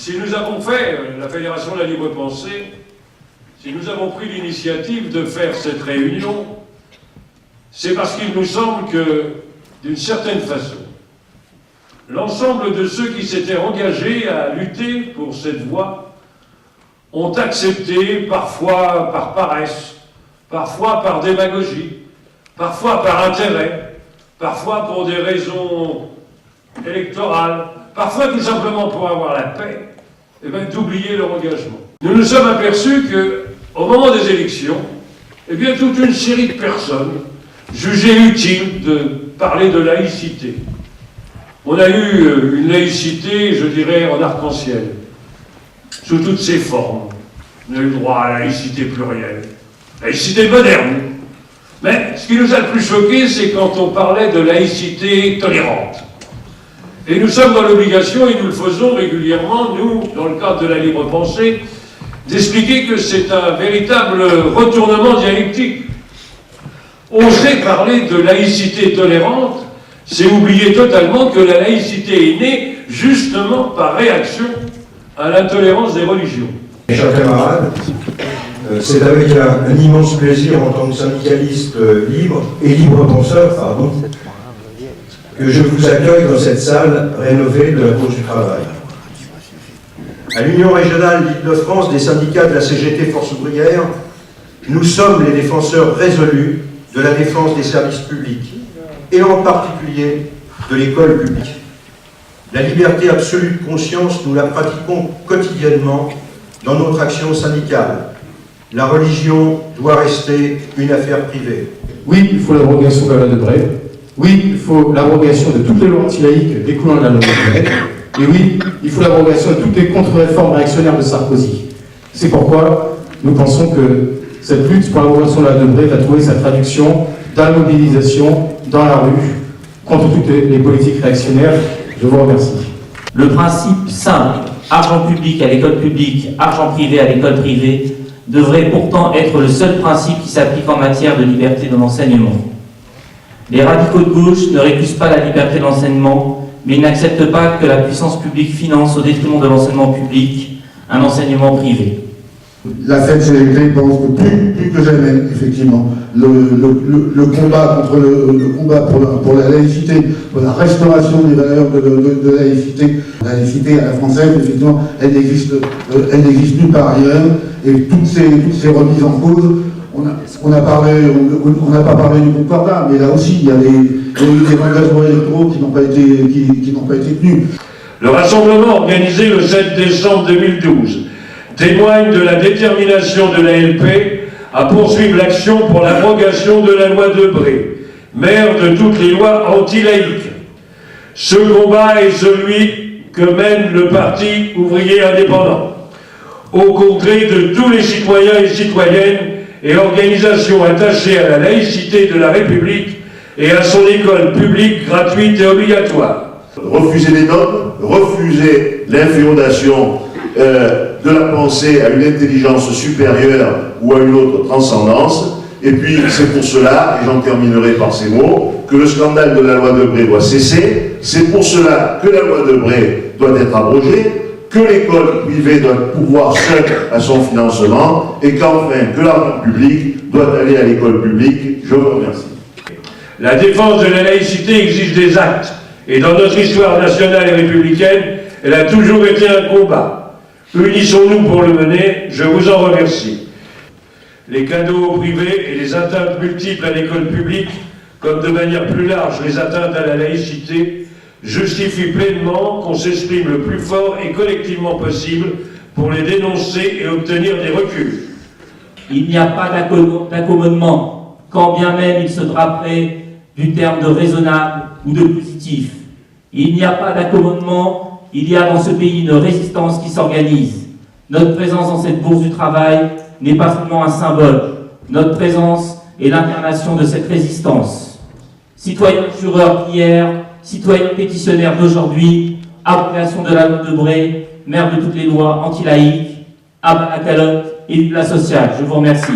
Si nous avons fait, la Fédération de la Libre Pensée, si nous avons pris l'initiative de faire cette réunion, c'est parce qu'il nous semble que, d'une certaine façon, l'ensemble de ceux qui s'étaient engagés à lutter pour cette voie ont accepté, parfois par paresse, parfois par démagogie, parfois par intérêt, parfois pour des raisons électorales, parfois tout simplement pour avoir la paix, et bien d'oublier leur engagement. Nous nous sommes aperçus qu'au moment des élections, eh bien toute une série de personnes jugeaient utile de parler de laïcité. On a eu une laïcité, je dirais, en arc-en-ciel, sous toutes ses formes. On a eu le droit à la laïcité plurielle, laïcité moderne. Mais ce qui nous a le plus choqué, c'est quand on parlait de laïcité tolérante. Et nous sommes dans l'obligation, et nous le faisons régulièrement, nous, dans le cadre de la libre pensée, d'expliquer que c'est un véritable retournement dialectique. Oser parler de laïcité tolérante, c'est oublier totalement que la laïcité est née justement par réaction à l'intolérance des religions. Chers camarades, c'est avec un immense plaisir en tant que syndicaliste libre et libre penseur, que je vous accueille dans cette salle rénovée de la Bourse du Travail. À l'Union régionale d'Île-de-France des syndicats de la CGT Force ouvrière, nous sommes les défenseurs résolus de la défense des services publics, et en particulier de l'école publique. La liberté absolue de conscience, nous la pratiquons quotidiennement dans notre action syndicale. La religion doit rester une affaire privée. Oui, il faut l'abrogation de la loi Debré. Oui, il faut l'abrogation de toutes les lois anti-laïques découlant de la loi Debré. Et oui, il faut l'abrogation de toutes les contre-réformes réactionnaires de Sarkozy. C'est pourquoi nous pensons que cette lutte pour l'abrogation de la loi Debré va trouver sa traduction dans la mobilisation, dans la rue, contre toutes les politiques réactionnaires. Je vous remercie. Le principe simple, argent public à l'école publique, argent privé à l'école privée, devrait pourtant être le seul principe qui s'applique en matière de liberté de l'enseignement. Les radicaux de gauche ne récusent pas la liberté de l'enseignement, mais ils n'acceptent pas que la puissance publique finance au détriment de l'enseignement public un enseignement privé. La CGT pense que plus que jamais, effectivement, le combat contre le combat pour la laïcité, pour la restauration des valeurs de laïcité. La laïcité à la française, effectivement, elle n'existe nulle part ailleurs. Et toutes ces remises en cause, on n'a pas parlé du concordat, mais là aussi, il y a eu des engagements électoraux qui n'ont pas été tenus. Le rassemblement organisé le 7 décembre 2012 témoigne de la détermination de l'ALP à poursuivre l'action pour l'abrogation de la loi Debré, mère de toutes les lois anti-laïques. Ce combat est celui que mène le Parti ouvrier indépendant, aux côtés de tous les citoyens et citoyennes et organisations attachées à la laïcité de la République et à son école publique gratuite et obligatoire. Refuser les dogmes, refuser l'inféodation de la pensée à une intelligence supérieure ou à une autre transcendance. Et puis c'est pour cela, et j'en terminerai par ces mots, que le scandale de la loi Debré doit cesser. C'est pour cela que la loi Debré doit être abrogée, que l'école privée doit pouvoir seule à son financement, et qu'enfin que l'argent public doit aller à l'école publique. Je vous remercie. La défense de la laïcité exige des actes, et dans notre histoire nationale et républicaine, elle a toujours été un combat. Unissons-nous pour le mener, je vous en remercie. Les cadeaux au privé et les atteintes multiples à l'école publique, comme de manière plus large les atteintes à la laïcité, justifient pleinement qu'on s'exprime le plus fort et collectivement possible pour les dénoncer et obtenir des reculs. Il n'y a pas d'accommodement, quand bien même il se draperait du terme de raisonnable ou de positif. Il n'y a pas d'accommodement. Il y a dans ce pays une résistance qui s'organise. Notre présence dans cette bourse du travail n'est pas seulement un symbole. Notre présence est l'incarnation de cette résistance. Citoyens jureurs d'hier, citoyens pétitionnaires d'aujourd'hui, abrogation de la loi Debré, mère de toutes les lois anti-laïques, abat la calotte et vive la sociale. Je vous remercie.